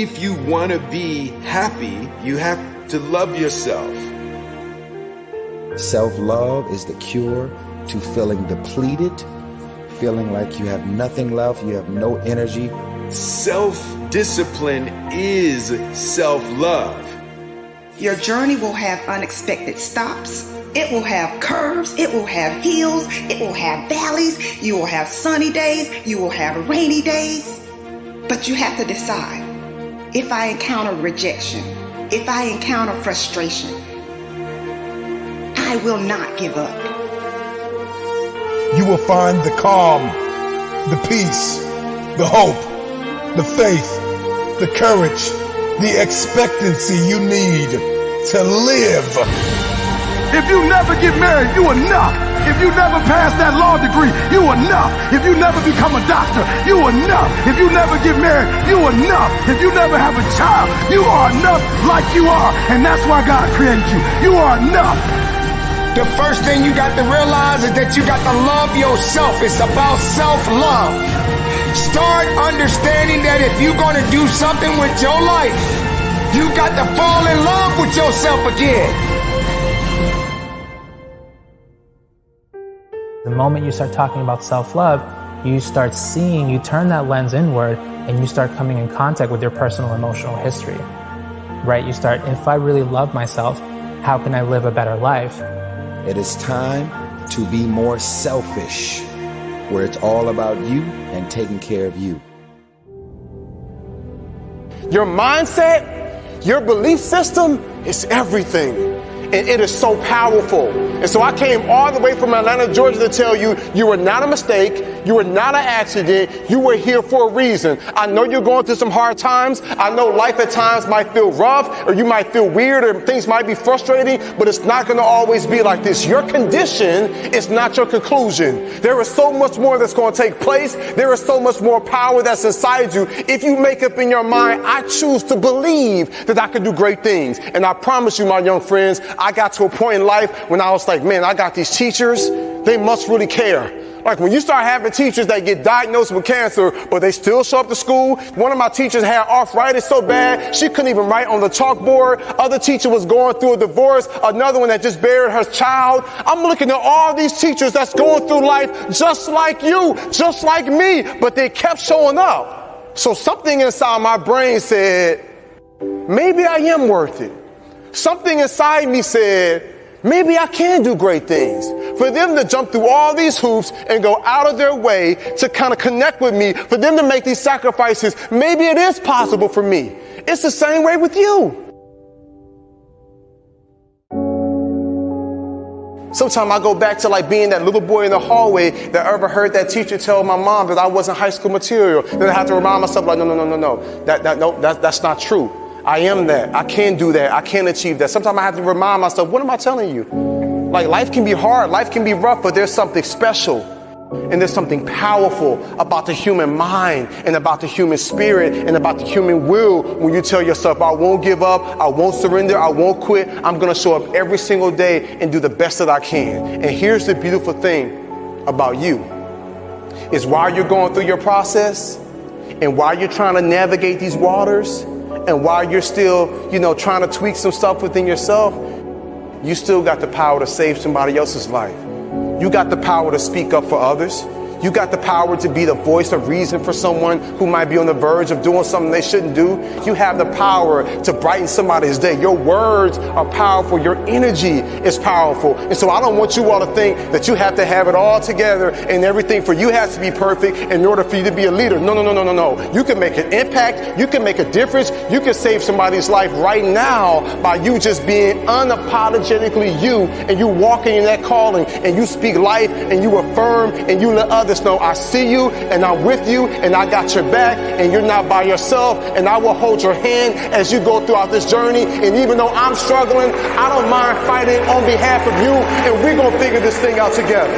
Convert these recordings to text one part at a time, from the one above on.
if you want to be happy, you have to love yourself. Self-love is the cure to feeling depleted, feeling like you have nothing left, you have no energy. Self-discipline is self-love. Your journey will have unexpected stops. It will have curves. It will have hills. It will have valleys. You will have sunny days. You will have rainy days. But you have to decide. If I encounter rejection, if I encounter frustration, I will not give up. You will find the calm, the peace, the hope, the faith, the courage, the expectancy you need to live. If you never get married, you enough. If you never pass that law degree, you enough. If you never become a doctor, you enough. If you never get married, you enough. If you never have a child, you are enough like you are. And that's why God created you. You are enough. The first thing you got to realize is that you got to love yourself. It's about self-love. Start understanding that if you're going to do something with your life, you got to fall in love with yourself again. The moment you start talking about self-love, you start seeing, you turn that lens inward and you start coming in contact with your personal emotional history, right? You start, if I really love myself, how can I live a better life? It is time to be more selfish, where it's all about you and taking care of you. Your mindset, your belief system is everything. And it is so powerful. And so I came all the way from Atlanta, Georgia to tell you, you were not a mistake. You were not an accident. You were here for a reason. I know you're going through some hard times. I know life at times might feel rough, or you might feel weird, or things might be frustrating, but it's not going to always be like this. Your condition is not your conclusion. There is so much more that's going to take place. There is so much more power that's inside you. If you make up in your mind, I choose to believe that I can do great things. And I promise you, my young friends, I got to a point in life when I was like, man, I got these teachers. They must really care. Like when you start having teachers that get diagnosed with cancer, but they still show up to school. One of my teachers had arthritis so bad, she couldn't even write on the chalkboard. Other teacher was going through a divorce. Another one that just buried her child. I'm looking at all these teachers that's going through life just like you, just like me, but they kept showing up. So something inside my brain said, maybe I am worth it. Something inside me said, maybe I can do great things. For them to jump through all these hoops and go out of their way to kind of connect with me, for them to make these sacrifices, maybe it is possible for me. It's the same way with you. Sometimes I go back to like being that little boy in the hallway that ever heard that teacher tell my mom that I wasn't high school material. Then I have to remind myself like, no. That's not true. I am that. I can do that. I can achieve that. Sometimes I have to remind myself, what am I telling you? Like life can be hard, life can be rough, but there's something special and there's something powerful about the human mind and about the human spirit and about the human will when you tell yourself, I won't give up, I won't surrender, I won't quit. I'm going to show up every single day and do the best that I can. And here's the beautiful thing about you is while you're going through your process and while you're trying to navigate these waters, and while you're still, trying to tweak some stuff within yourself, you still got the power to save somebody else's life. You got the power to speak up for others. You got the power to be the voice of reason for someone who might be on the verge of doing something they shouldn't do. You have the power to brighten somebody's day. Your words are powerful. Your energy is powerful. And so I don't want you all to think that you have to have it all together and everything for you has to be perfect in order for you to be a leader. No. You can make an impact. You can make a difference. You can save somebody's life right now by you just being unapologetically you, and you walking in that calling, and you speak life, and you affirm, and you let others know I see you and I'm with you and I got your back and you're not by yourself, and I will hold your hand as you go throughout this journey. And even though I'm struggling, I don't mind fighting on behalf of you, and we're going to figure this thing out together.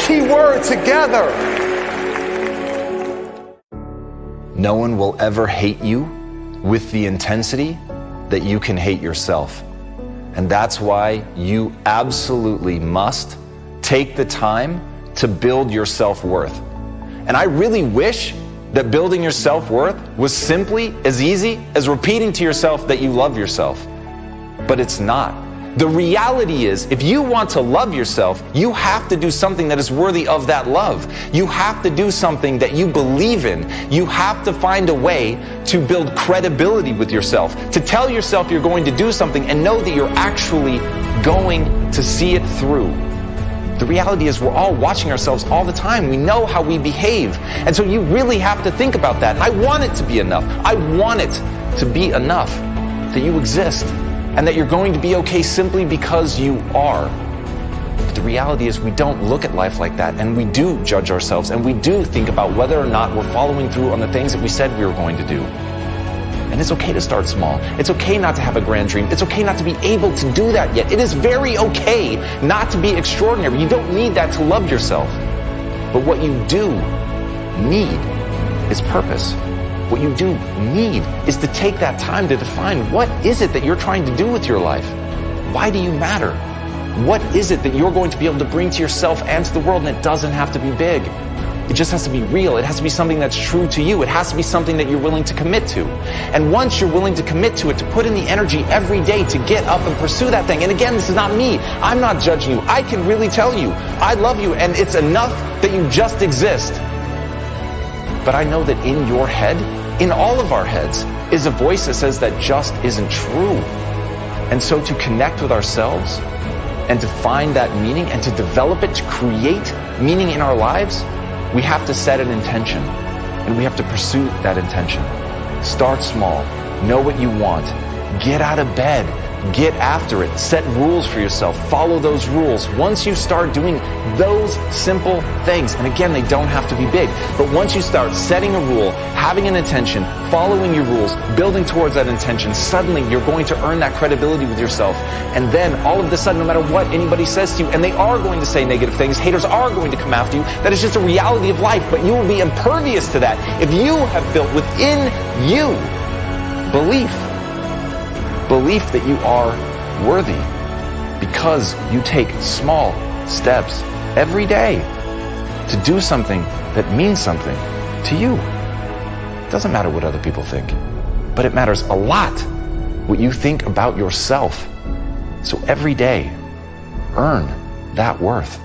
Key word, together. No one will ever hate you with the intensity that you can hate yourself. And that's why you absolutely must take the time to build your self-worth. And I really wish that building your self-worth was simply as easy as repeating to yourself that you love yourself. But it's not. The reality is, if you want to love yourself, you have to do something that is worthy of that love. You have to do something that you believe in. You have to find a way to build credibility with yourself, to tell yourself you're going to do something and know that you're actually going to see it through. The reality is we're all watching ourselves all the time. We know how we behave. And so you really have to think about that. I want it to be enough. I want it to be enough that you exist and that you're going to be okay simply because you are. But the reality is we don't look at life like that, and we do judge ourselves, and we do think about whether or not we're following through on the things that we said we were going to do. And it's okay to start small. It's okay not to have a grand dream. It's okay not to be able to do that yet. It is very okay not to be extraordinary. You don't need that to love yourself. But what you do need is purpose. What you do need is to take that time to define what is it that you're trying to do with your life. Why do you matter? What is it that you're going to be able to bring to yourself and to the world? And it doesn't have to be big. It just has to be real. It has to be something that's true to you. It has to be something that you're willing to commit to. And once you're willing to commit to it, to put in the energy every day to get up and pursue that thing. And again, this is not me. I'm not judging you. I can really tell you, I love you, and it's enough that you just exist. But I know that in your head, in all of our heads, is a voice that says that just isn't true. And so to connect with ourselves and to find that meaning and to develop it, to create meaning in our lives, we have to set an intention, and we have to pursue that intention. Start small. Know what you want. Get out of bed. Get after it. Set rules for yourself. Follow those rules. Once you start doing those simple things, and again, they don't have to be big, but once you start setting a rule, having an intention, following your rules, building towards that intention, suddenly you're going to earn that credibility with yourself. And then all of a sudden, no matter what anybody says to you, and they are going to say negative things, haters are going to come after you, that is just a reality of life, but you will be impervious to that if you have built within you belief that you are worthy, because you take small steps every day to do something that means something to you. It doesn't matter what other people think, but it matters a lot what you think about yourself. So every day, earn that worth.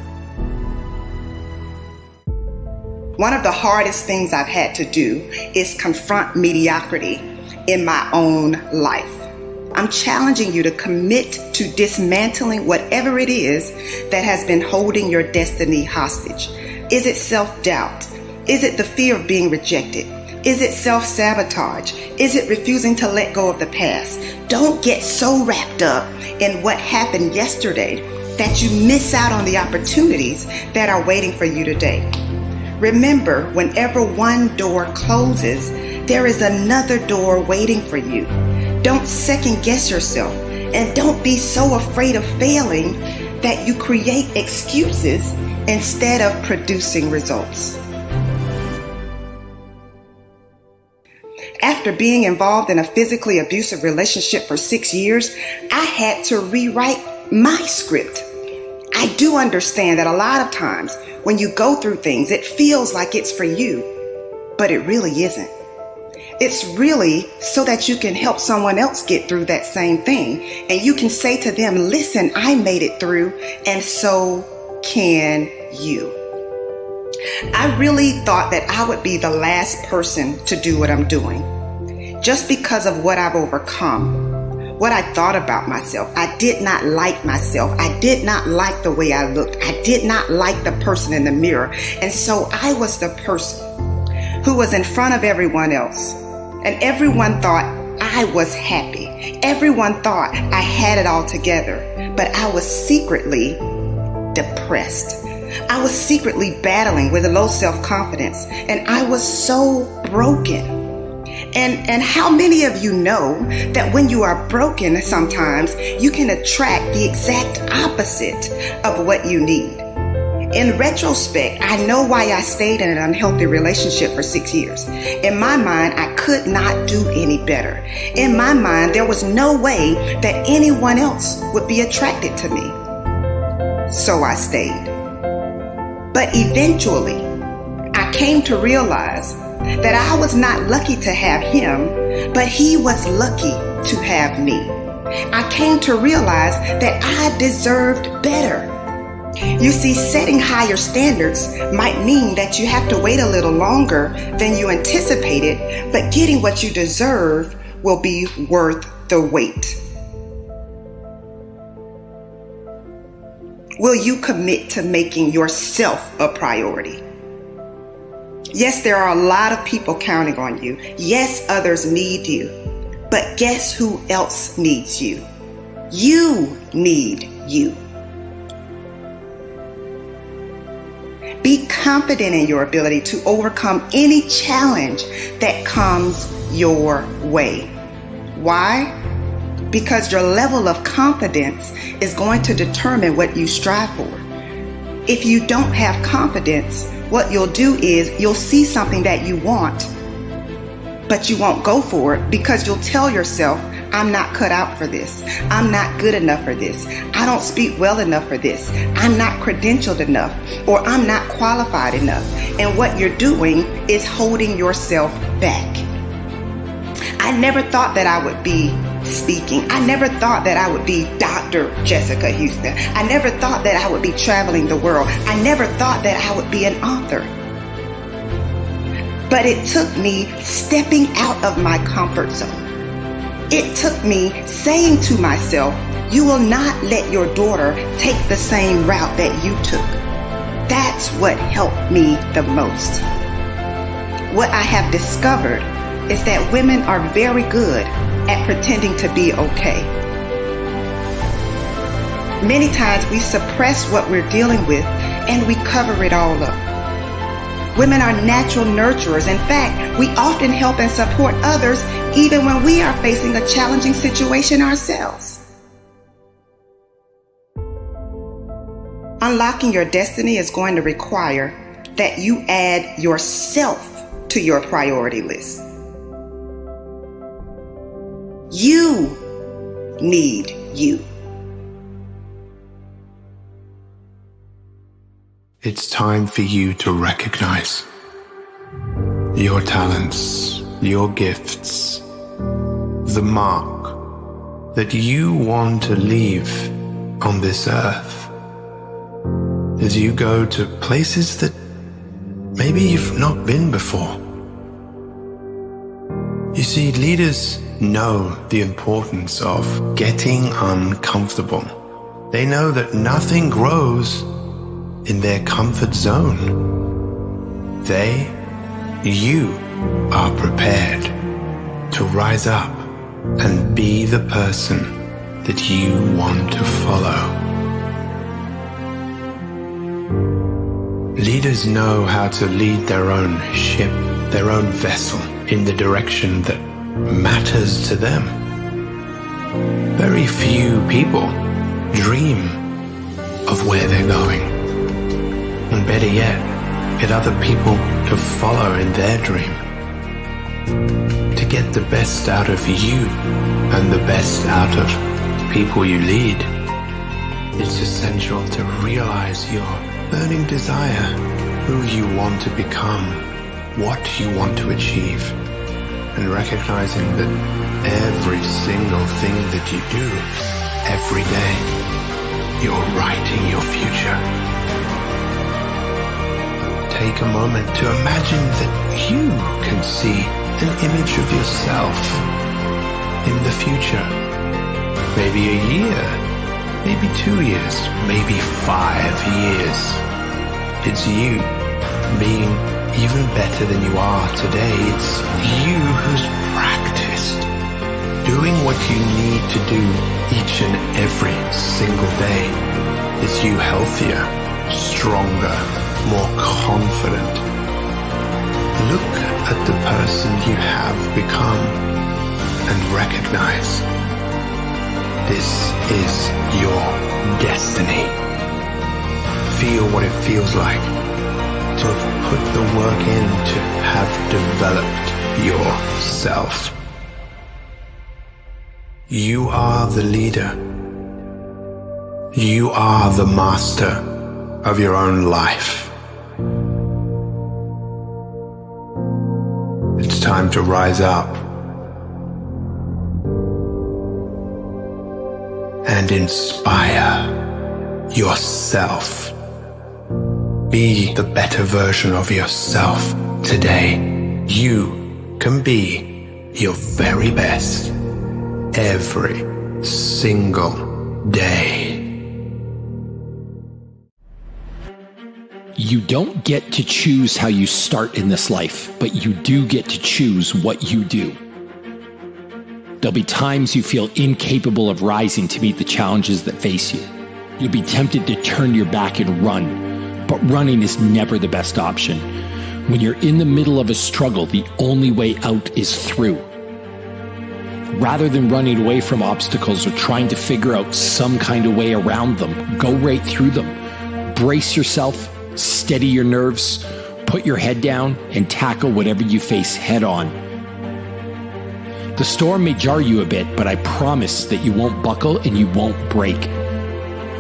One of the hardest things I've had to do is confront mediocrity in my own life. I'm challenging you to commit to dismantling whatever it is that has been holding your destiny hostage. Is it self-doubt? Is it the fear of being rejected? Is it self-sabotage? Is it refusing to let go of the past? Don't get so wrapped up in what happened yesterday that you miss out on the opportunities that are waiting for you today. Remember, whenever one door closes, there is another door waiting for you. Don't second guess yourself, and don't be so afraid of failing that you create excuses instead of producing results. After being involved in a physically abusive relationship for 6 years, I had to rewrite my script. I do understand that a lot of times when you go through things, it feels like it's for you, but it really isn't. It's really so that you can help someone else get through that same thing. And you can say to them, listen, I made it through, and so can you. I really thought that I would be the last person to do what I'm doing, just because of what I've overcome, what I thought about myself. I did not like myself. I did not like the way I looked. I did not like the person in the mirror. And so I was the person who was in front of everyone else. And everyone thought I was happy. Everyone thought I had it all together. But I was secretly depressed. I was secretly battling with low self-confidence. And I was so broken. And how many of you know that when you are broken, sometimes you can attract the exact opposite of what you need? In retrospect, I know why I stayed in an unhealthy relationship for 6 years. In my mind, I could not do any better. In my mind, there was no way that anyone else would be attracted to me. So I stayed. But eventually, I came to realize that I was not lucky to have him, but he was lucky to have me. I came to realize that I deserved better. You see, setting higher standards might mean that you have to wait a little longer than you anticipated, but getting what you deserve will be worth the wait. Will you commit to making yourself a priority? Yes, there are a lot of people counting on you. Yes, others need you. But guess who else needs you? You need you. Be confident in your ability to overcome any challenge that comes your way. Why? Because your level of confidence is going to determine what you strive for. If you don't have confidence, what you'll do is you'll see something that you want, but you won't go for it because you'll tell yourself, I'm not cut out for this. I'm not good enough for this. I don't speak well enough for this. I'm not credentialed enough, or I'm not qualified enough. And what you're doing is holding yourself back. I never thought that I would be speaking. I never thought that I would be Dr. Jessica Houston. I never thought that I would be traveling the world. I never thought that I would be an author. But it took me stepping out of my comfort zone. It took me saying to myself, you will not let your daughter take the same route that you took. That's what helped me the most. What I have discovered is that women are very good at pretending to be okay. Many times we suppress what we're dealing with and we cover it all up. Women are natural nurturers. In fact, we often help and support others even when we are facing a challenging situation ourselves. Unlocking your destiny is going to require that you add yourself to your priority list. You need you. It's time for you to recognize your talents, your gifts, the mark that you want to leave on this earth as you go to places that maybe you've not been before. You see, leaders know the importance of getting uncomfortable. They know that nothing grows in their comfort zone. You are prepared to rise up and be the person that you want to follow. Leaders know how to lead their own ship, their own vessel, in the direction that matters to them. Very few people dream of where they're going. And better yet, get other people to follow in their dream. To get the best out of you and the best out of people you lead, it's essential to realize your burning desire, who you want to become, what you want to achieve, and recognizing that every single thing that you do, every day, you're writing your future. Take a moment to imagine that you can see an image of yourself in the future. Maybe a year, maybe 2 years, maybe 5 years. It's you being even better than you are today. It's you who's practiced doing what you need to do each and every single day. It's you healthier, stronger, more confident. Look at the person you have become and recognize this is your destiny. Feel what it feels like to have put the work in to have developed yourself. You are the leader. You are the master of your own life. time to rise up and inspire yourself. Be the better version of yourself today. You can be your very best every single day. You don't get to choose how you start in this life, but you do get to choose what you do. There'll be times you feel incapable of rising to meet the challenges that face you. You'll be tempted to turn your back and run, but running is never the best option. When you're in the middle of a struggle, the only way out is through. Rather than running away from obstacles or trying to figure out some kind of way around them, go right through them. Brace yourself, steady your nerves, put your head down, and tackle whatever you face head on. The storm may jar you a bit, but I promise that you won't buckle and you won't break.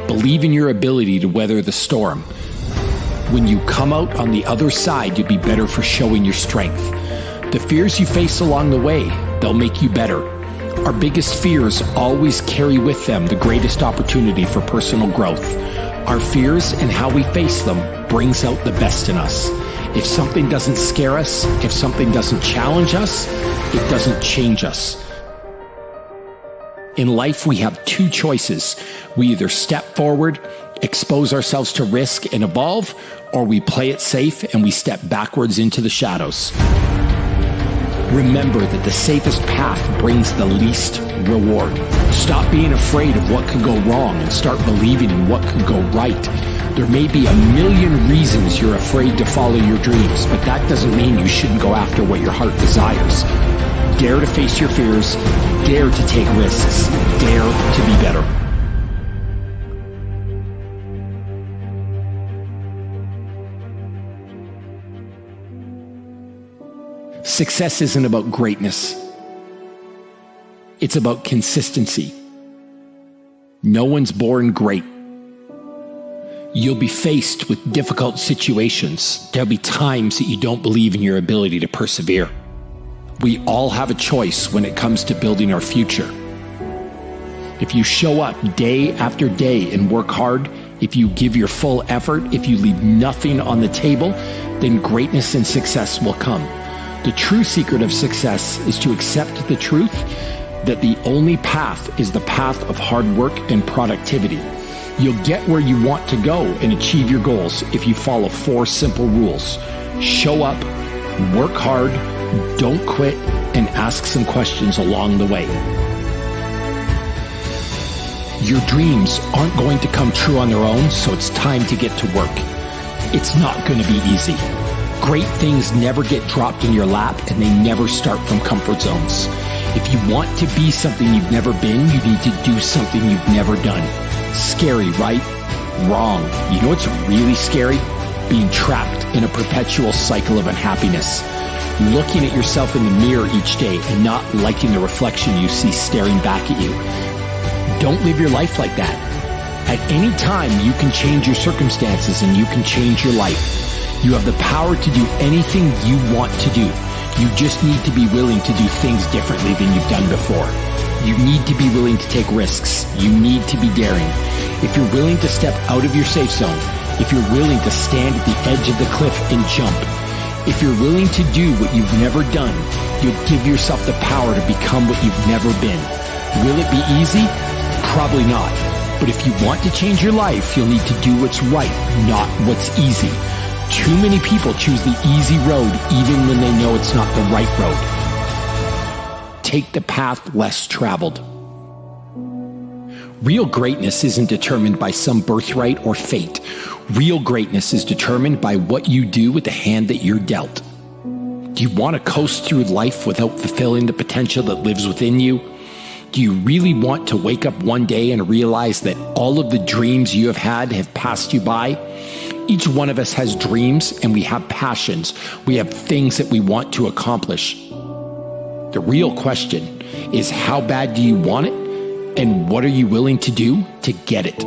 Believe in your ability to weather the storm. When you come out on the other side, you'll be better for showing your strength. The fears you face along the way, they'll make you better. Our biggest fears always carry with them the greatest opportunity for personal growth. Our fears and how we face them brings out the best in us. If something doesn't scare us, if something doesn't challenge us, it doesn't change us. In life, we have two choices. We either step forward, expose ourselves to risk and evolve, or we play it safe and we step backwards into the shadows. Remember that the safest path brings the least reward. Stop being afraid of what could go wrong and start believing in what could go right. There may be a million reasons you're afraid to follow your dreams, but that doesn't mean you shouldn't go after what your heart desires. Dare to face your fears, dare to take risks, dare to be better. Success isn't about greatness. It's about consistency. No one's born great. You'll be faced with difficult situations. There'll be times that you don't believe in your ability to persevere. We all have a choice when it comes to building our future. If you show up day after day and work hard, if you give your full effort, if you leave nothing on the table, then greatness and success will come. The true secret of success is to accept the truth that the only path is the path of hard work and productivity. You'll get where you want to go and achieve your goals if you follow 4 simple rules. Show up, work hard, don't quit, and ask some questions along the way. Your dreams aren't going to come true on their own, so it's time to get to work. It's not going to be easy. Great things never get dropped in your lap, and they never start from comfort zones. If you want to be something you've never been, you need to do something you've never done. Scary, right? Wrong. You know what's really scary? Being trapped in a perpetual cycle of unhappiness. Looking at yourself in the mirror each day and not liking the reflection you see staring back at you. Don't live your life like that. At any time, you can change your circumstances and you can change your life. You have the power to do anything you want to do. You just need to be willing to do things differently than you've done before. You need to be willing to take risks. You need to be daring. If you're willing to step out of your safe zone, if you're willing to stand at the edge of the cliff and jump, if you're willing to do what you've never done, you'll give yourself the power to become what you've never been. Will it be easy? Probably not. But if you want to change your life, you'll need to do what's right, not what's easy. Too many people choose the easy road even when they know it's not the right road. Take the path less traveled. Real greatness isn't determined by some birthright or fate. Real greatness is determined by what you do with the hand that you're dealt. Do you want to coast through life without fulfilling the potential that lives within you? Do you really want to wake up one day and realize that all of the dreams you have had have passed you by? Each one of us has dreams and we have passions. We have things that we want to accomplish. The real question is, how bad do you want it? And what are you willing to do to get it?